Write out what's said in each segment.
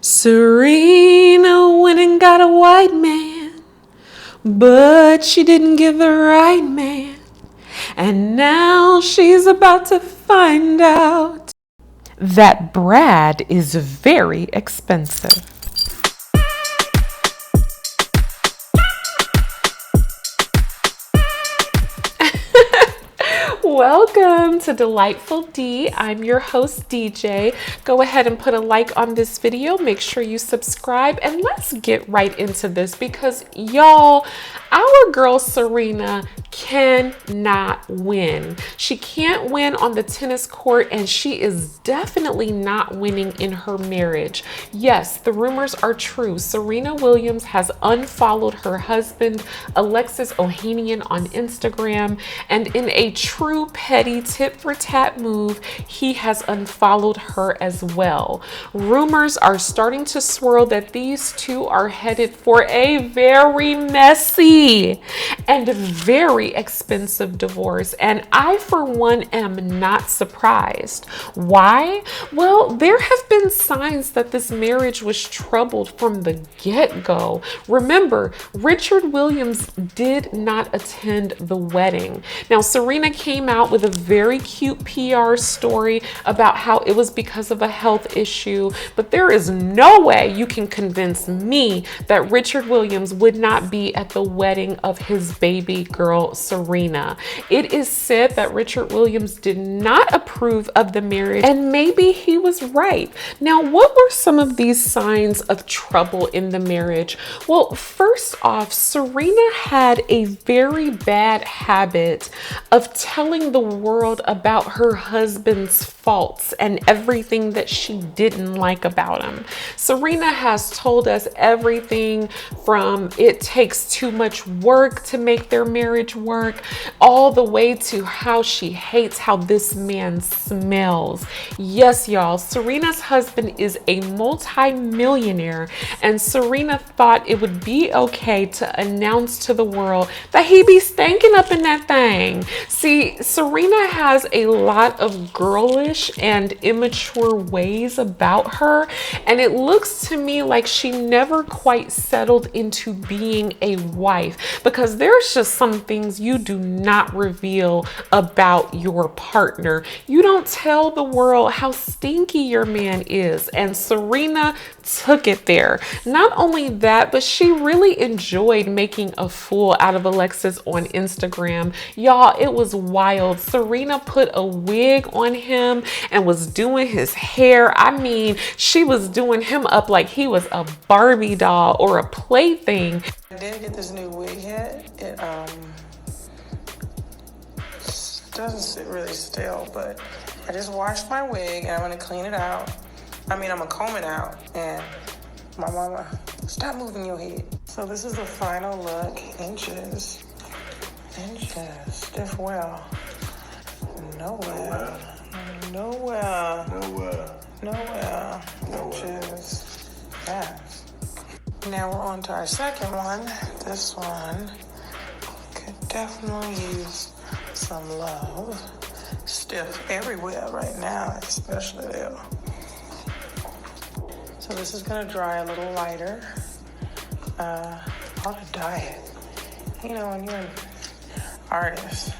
Serena went and got a white man, but she didn't give the right man. And now she's about to find out that Brad is very expensive. Welcome to Delightful D. I'm your host, DJ. Go ahead and put a like on this video. Make sure you subscribe, and let's get right into this because y'all, our girl Serena cannot win. She can't win on the tennis court, and she is definitely not winning in her marriage. Yes, the rumors are true. Serena Williams has unfollowed her husband, Alexis Ohanian, on Instagram, and in a true petty tit for tat move, he has unfollowed her as well. Rumors are starting to swirl that these two are headed for a very messy and very expensive divorce, and I for one am not surprised. Why? Well, there have been signs that this marriage was troubled from the get-go. Remember, Richard Williams did not attend the wedding. Now, Serena came out with a very cute PR story about how it was because of a health issue, but there is no way you can convince me that Richard Williams would not be at the wedding of his baby girl, Serena. It is said that Richard Williams did not approve of the marriage, and maybe he was right. Now, what were some of these signs of trouble in the marriage? Well, first off, Serena had a very bad habit of telling the world about her husband's faults and everything that she didn't like about him. Serena has told us everything from it takes too much work to make their marriage work, all the way to how she hates how this man smells. Yes, y'all, Serena's husband is a multi-millionaire, and Serena thought it would be okay to announce to the world that he be stinking up in that thing. See, Serena has a lot of girlish and immature ways about her, and it looks to me like she never quite settled into being a wife, because there's just some things you do not reveal about your partner. You don't tell the world how stinky your man is, and Serena took it there. Not only that, but she really enjoyed making a fool out of Alexis on Instagram. Y'all, it was wild. Serena put a wig on him and was doing his hair. I mean, she was doing him up like he was a Barbie doll or a plaything. I did get this new wig head. It doesn't sit really still, but I just washed my wig and I'm gonna clean it out. I'm gonna comb it out, and my mama, stop moving your head. So this is the final look. Inches, stiff well, nowhere, inches, yes. Now we're on to our second one. This one could definitely use some love. Stiff everywhere right now, especially there. So this is gonna dry a little lighter. On a diet. You know, when you're an artist.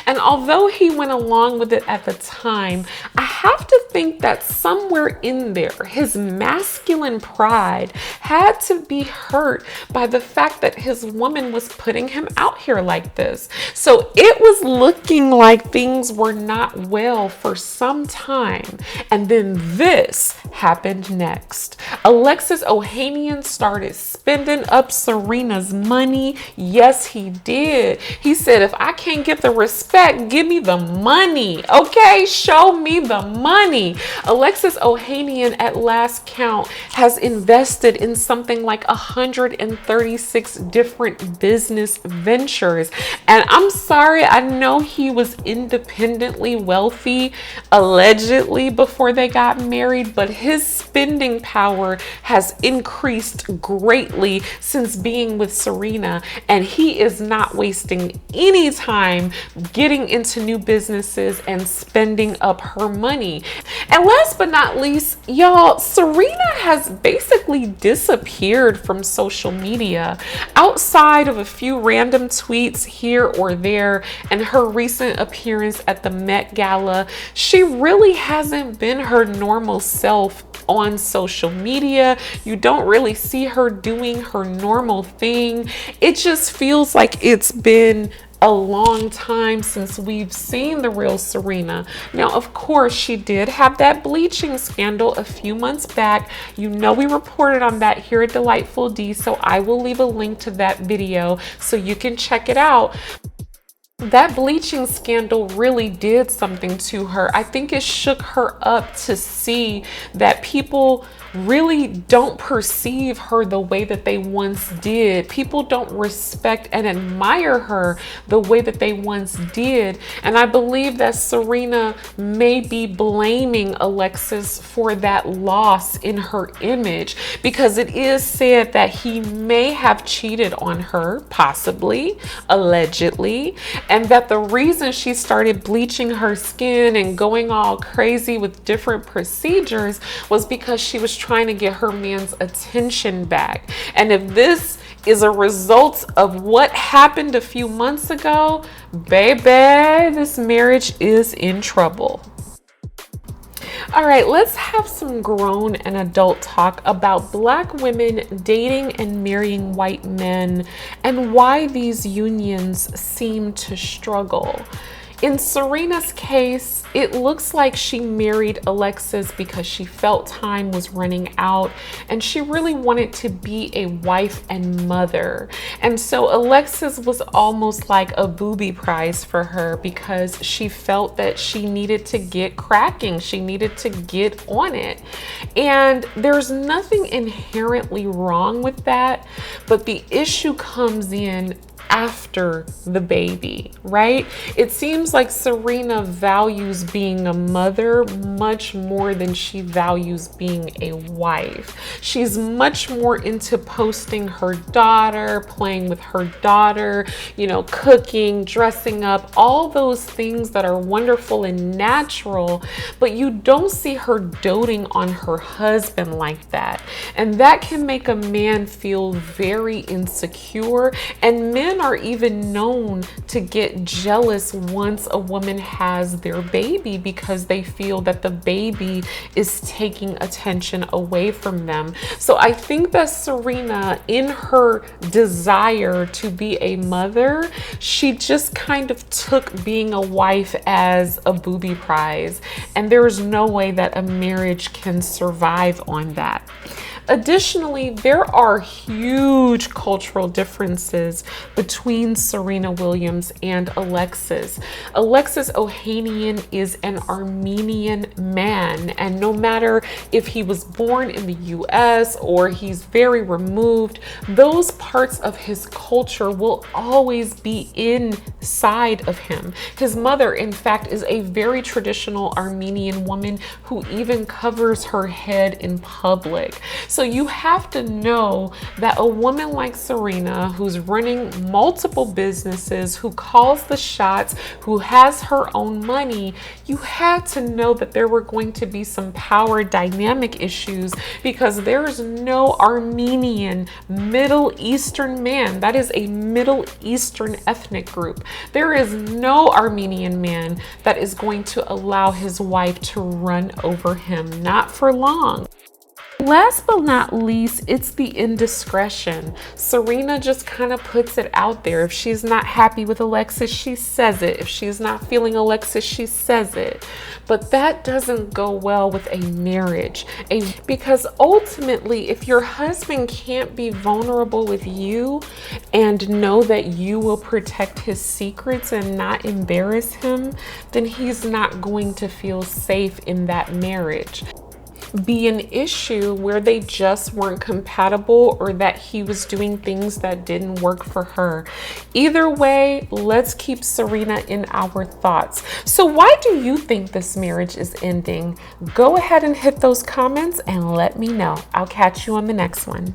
And although he went along with it at the time, I have to think that somewhere in there, his masculine pride had to be hurt by the fact that his woman was putting him out here like this. So it was looking like things were not well for some time. And then this happened next. Alexis Ohanian started spending up Serena's money. Yes, he did. He said, if I can't get the respect, give me the money. Okay, show me the money. Alexis Ohanian, at last count, has invested in something like 136 different business ventures. And I'm sorry, I know he was independently wealthy, allegedly, before they got married, but his spending power has increased greatly since being with Serena, and he is not wasting any time getting into new businesses and spending up her money. And last but not least, y'all, Serena has basically disappeared from social media outside of a few random tweets here or there and her recent appearance at the Met Gala. She really hasn't been her normal self on social media. You don't really see her doing her normal thing. It just feels like it's been a long time since we've seen the real Serena. Now, of course, she did have that bleaching scandal a few months back. You know, we reported on that here at Delightful D, so I will leave a link to that video so you can check it out. That bleaching scandal really did something to her. I think it shook her up to see that people really don't perceive her the way that they once did. People don't respect and admire her the way that they once did. And I believe that Serena may be blaming Alexis for that loss in her image, because it is said that he may have cheated on her, possibly, allegedly, and that the reason she started bleaching her skin and going all crazy with different procedures was because she was trying to get her man's attention back. And if this is a result of what happened a few months ago, baby, this marriage is in trouble. All right, let's have some grown and adult talk about Black women dating and marrying white men and why these unions seem to struggle. In Serena's case, it looks like she married Alexis because she felt time was running out and she really wanted to be a wife and mother. And so Alexis was almost like a booby prize for her because she felt that she needed to get cracking. She needed to get on it. And there's nothing inherently wrong with that, but the issue comes in after the baby, right? It seems like Serena values being a mother much more than she values being a wife. She's much more into posting her daughter, playing with her daughter, you know, cooking, dressing up, all those things that are wonderful and natural, but you don't see her doting on her husband like that. And that can make a man feel very insecure, and men are even known to get jealous once a woman has their baby because they feel that the baby is taking attention away from them. So I think that Serena, in her desire to be a mother, she just kind of took being a wife as a booby prize, and there's no way that a marriage can survive on that. Additionally, there are huge cultural differences between Serena Williams and Alexis. Alexis Ohanian is an Armenian man, and no matter if he was born in the US or he's very removed, those parts of his culture will always be inside of him. His mother, in fact, is a very traditional Armenian woman who even covers her head in public. So you have to know that a woman like Serena, who's running multiple businesses, who calls the shots, who has her own money, you had to know that there were going to be some power dynamic issues, because there is no Armenian Middle Eastern man. That is a Middle Eastern ethnic group. There is no Armenian man that is going to allow his wife to run over him, not for long. Last but not least, it's the indiscretion. Serena just kind of puts it out there. If she's not happy with Alexis, she says it. If she's not feeling Alexis, she says it. But that doesn't go well with a marriage. Because ultimately, if your husband can't be vulnerable with you and know that you will protect his secrets and not embarrass him, then he's not going to feel safe in that marriage. be an issue where they just weren't compatible, or that he was doing things that didn't work for her. Either way, let's keep Serena in our thoughts. So why do you think this marriage is ending? Go ahead and hit those comments and let me know. I'll catch you on the next one.